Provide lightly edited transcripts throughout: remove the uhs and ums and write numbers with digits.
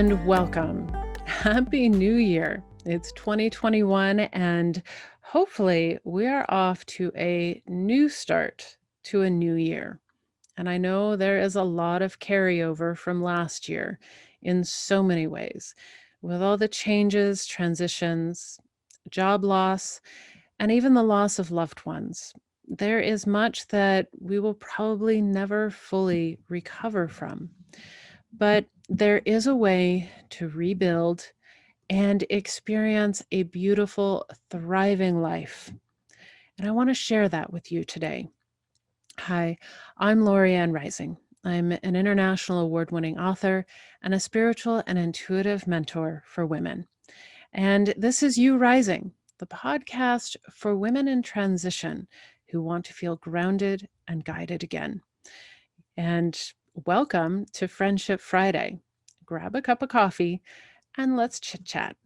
and welcome. Happy New Year. It's 2021 and hopefully we are off to a new start to a new year. And I know there is a lot of carryover from last year in so many ways, with all the changes, transitions, job loss, and even the loss of loved ones. There is much that we will probably never fully recover from. But there is a way to rebuild and experience a beautiful, thriving life. And I want to share that with you today. Hi, I'm Lori Ann Rising. I'm an international award-winning author and a spiritual and intuitive mentor for women. And this is You Rising, the podcast for women in transition who want to feel grounded and guided again. And welcome to Friendship Friday. Grab a cup of coffee and let's chit chat.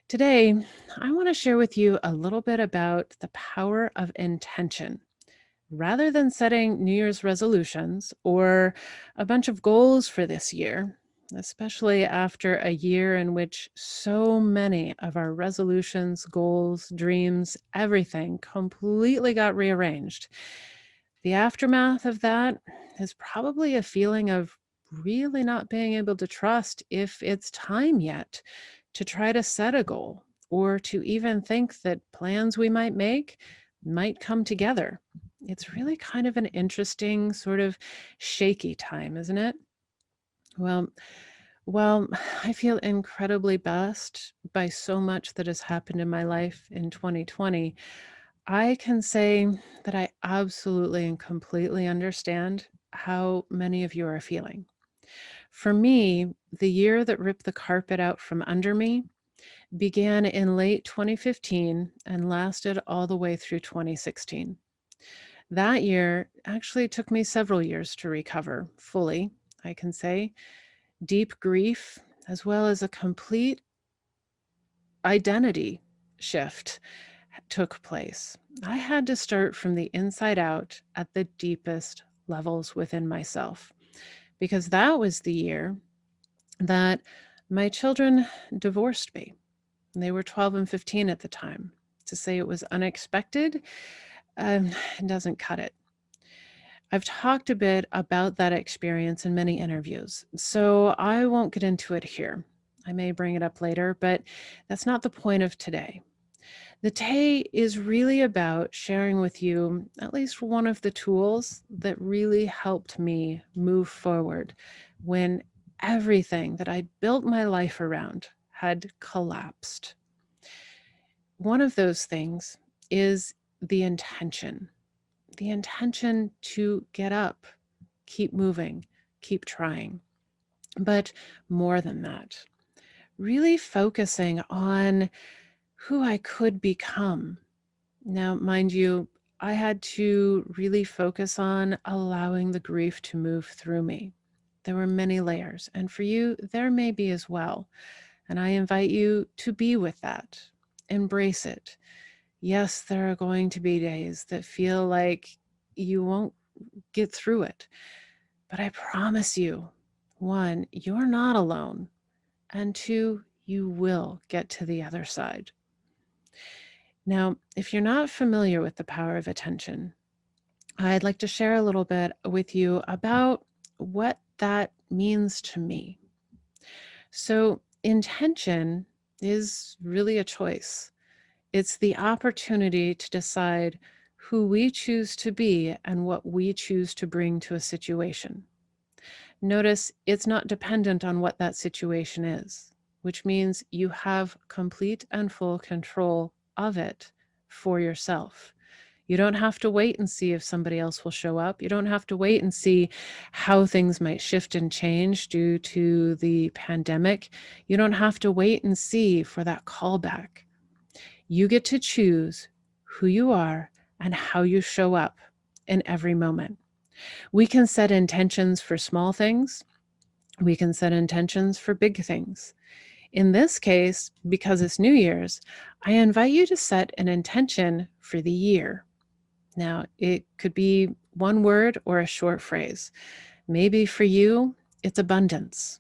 Today, I want to share with you a little bit about the power of intention. Rather than setting New Year's resolutions or a bunch of goals for this year, especially after a year in which so many of our resolutions, goals, dreams, everything completely got rearranged, the aftermath of that is probably a feeling of really not being able to trust if it's time yet to try to set a goal or to even think that plans we might make might come together. It's really kind of an interesting, sort of shaky time, isn't it? Well, well, I feel incredibly blessed by so much that has happened in my life in 2020. I can say that I absolutely and completely understand how many of you are feeling. For me, the year that ripped the carpet out from under me began in late 2015 and lasted all the way through 2016. That year actually took me several years to recover fully, I can say. Deep grief, as well as a complete identity shift took place. I had to start from the inside out at the deepest levels within myself, because that was the year that my children divorced me. They were 12 and 15 at the time. To say it was unexpected doesn't cut it. I've talked a bit about that experience in many interviews, so I won't get into it here. I may bring it up later, but that's not the point of today. The day is really about sharing with you at least one of the tools that really helped me move forward when everything that I built my life around had collapsed. One of those things is the intention to get up, keep moving, keep trying. But more than that, really focusing on who I could become. Now, mind you, I had to really focus on allowing the grief to move through me. There were many layers, and for you, there may be as well. And I invite you to be with that, embrace it. Yes, there are going to be days that feel like you won't get through it. But I promise you, one, you're not alone. And two, you will get to the other side. Now, if you're not familiar with the power of attention, I'd like to share a little bit with you about what that means to me. So, intention is really a choice. It's the opportunity to decide who we choose to be and what we choose to bring to a situation. Notice it's not dependent on what that situation is, which means you have complete and full control of it for yourself. You don't have to wait and see if somebody else will show up. You don't have to wait and see how things might shift and change due to the pandemic. You don't have to wait and see for that callback. You get to choose who you are and how you show up in every moment. We can set intentions for small things. We can set intentions for big things. In this case, because it's New Year's, I invite you to set an intention for the year. Now, it could be one word or a short phrase. Maybe for you, it's abundance.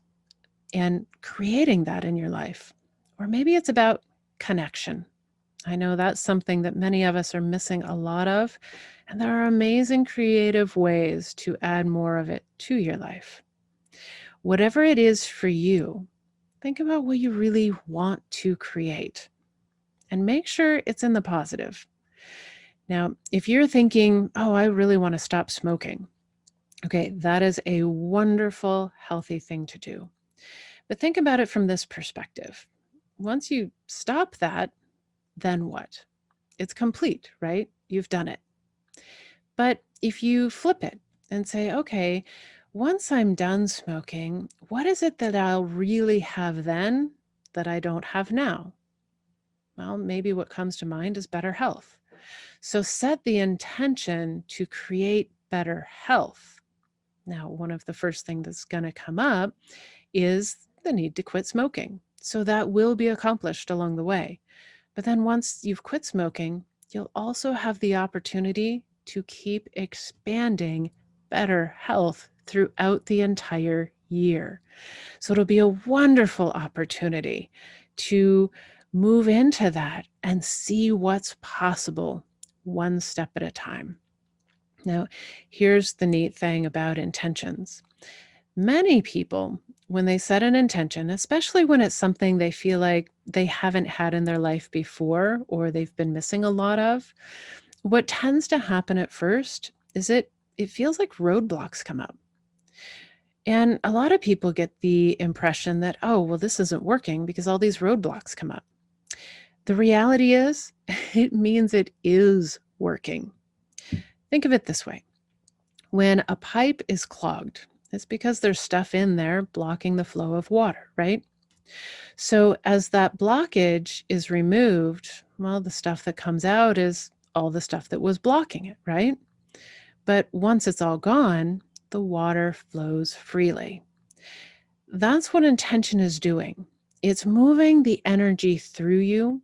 and creating that in your life. Or maybe it's about connection. I know that's something that many of us are missing a lot of, and there are amazing creative ways to add more of it to your life. Whatever it is for you, think about what you really want to create and make sure it's in the positive. Now, if you're thinking, oh, I really want to stop smoking, okay, that is a wonderful, healthy thing to do. But think about it from this perspective. Once you stop that, then what? It's complete, right? You've done it. But if you flip it and say, okay, once I'm done smoking, what is it that I'll really have then that I don't have now? Well, maybe what comes to mind is better health. So set the intention to create better health. Now, one of the first things that's going to come up is the need to quit smoking. So that will be accomplished along the way. But then once you've quit smoking, you'll also have the opportunity to keep expanding better health throughout the entire year. So it'll be a wonderful opportunity to move into that and see what's possible one step at a time. Now, here's the neat thing about intentions. Many people, when they set an intention, especially when it's something they feel like they haven't had in their life before or they've been missing a lot of, what tends to happen at first is it feels like roadblocks come up. And a lot of people get the impression that, oh, well, this isn't working because all these roadblocks come up. The reality is, it means it is working. Think of it this way. When a pipe is clogged, it's because there's stuff in there blocking the flow of water, right? So as that blockage is removed, well, the stuff that comes out is all the stuff that was blocking it, right? But once it's all gone, the water flows freely. That's what intention is doing. It's moving the energy through you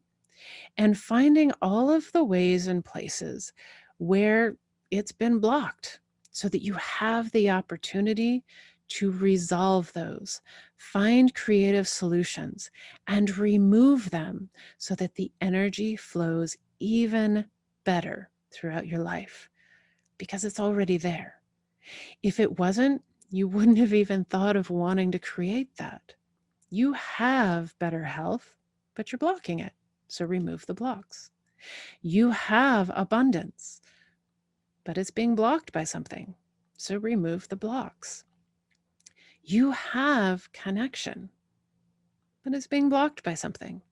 and finding all of the ways and places where it's been blocked so that you have the opportunity to resolve those, find creative solutions, and remove them so that the energy flows even better throughout your life because it's already there. If it wasn't, you wouldn't have even thought of wanting to create that. You have better health, but you're blocking it. So remove the blocks. You have abundance, but it's being blocked by something. So remove the blocks. You have connection, but it's being blocked by something.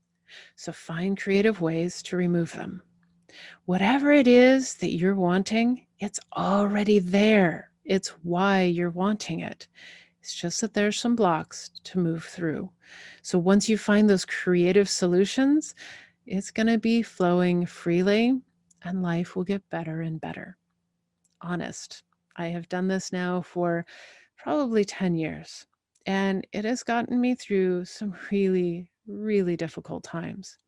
So find creative ways to remove them. Whatever it is that you're wanting, it's already there. It's why you're wanting it. It's just that there's some blocks to move through. So once you find those creative solutions, it's going to be flowing freely and life will get better and better. Honest. I have done this now for probably 10 years, and it has gotten me through some really, really difficult times.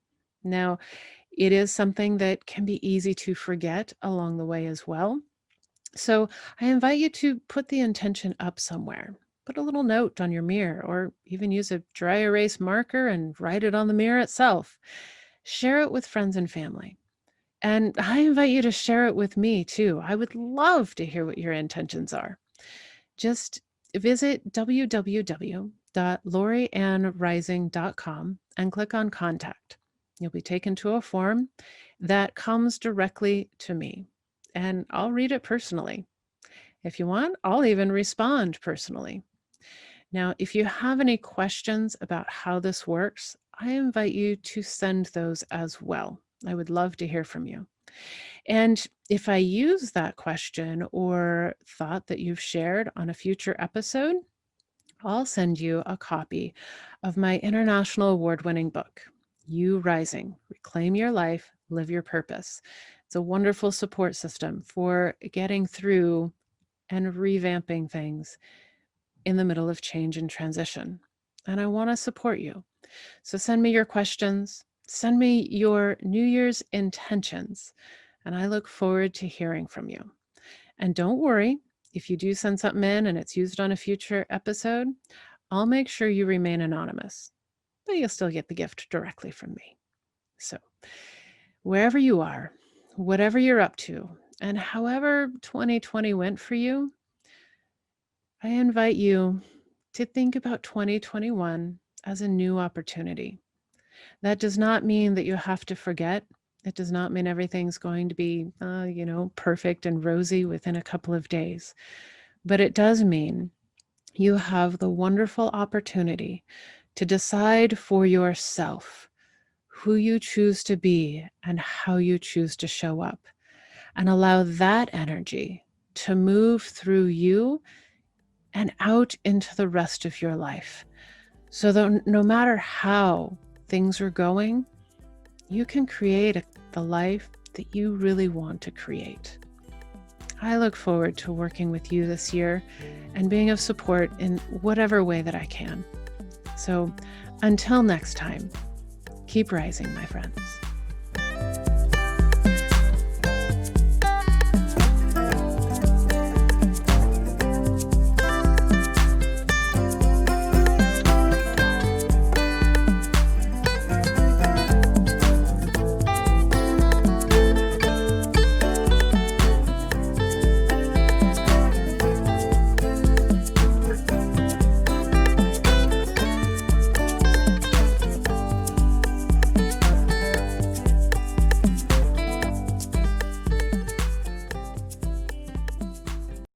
Now, it is something that can be easy to forget along the way as well. So I invite you to put the intention up somewhere. Put a little note on your mirror, or even use a dry erase marker and write it on the mirror itself. Share it with friends and family. And I invite you to share it with me too. I would love to hear what your intentions are. Just visit www.loriannrising.com and click on contact. You'll be taken to a form that comes directly to me, and I'll read it personally. If you want, I'll even respond personally. Now, if you have any questions about how this works, I invite you to send those as well. I would love to hear from you. And if I use that question or thought that you've shared on a future episode, I'll send you a copy of my international award-winning book, You Rising, Reclaim Your Life, Live Your Purpose. It's a wonderful support system for getting through and revamping things in the middle of change and transition. And I want to support you. So send me your questions, send me your New Year's intentions, and I look forward to hearing from you. And don't worry, if you do send something in and it's used on a future episode, I'll make sure you remain anonymous, but you'll still get the gift directly from me. So, wherever you are, whatever you're up to, and however 2020 went for you, I invite you to think about 2021 as a new opportunity. That does not mean that you have to forget. It does not mean everything's going to be, perfect and rosy within a couple of days. But it does mean you have the wonderful opportunity to decide for yourself who you choose to be and how you choose to show up, and allow that energy to move through you and out into the rest of your life. So that no matter how things are going, you can create the life that you really want to create. I look forward to working with you this year and being of support in whatever way that I can. So until next time, keep rising, my friends.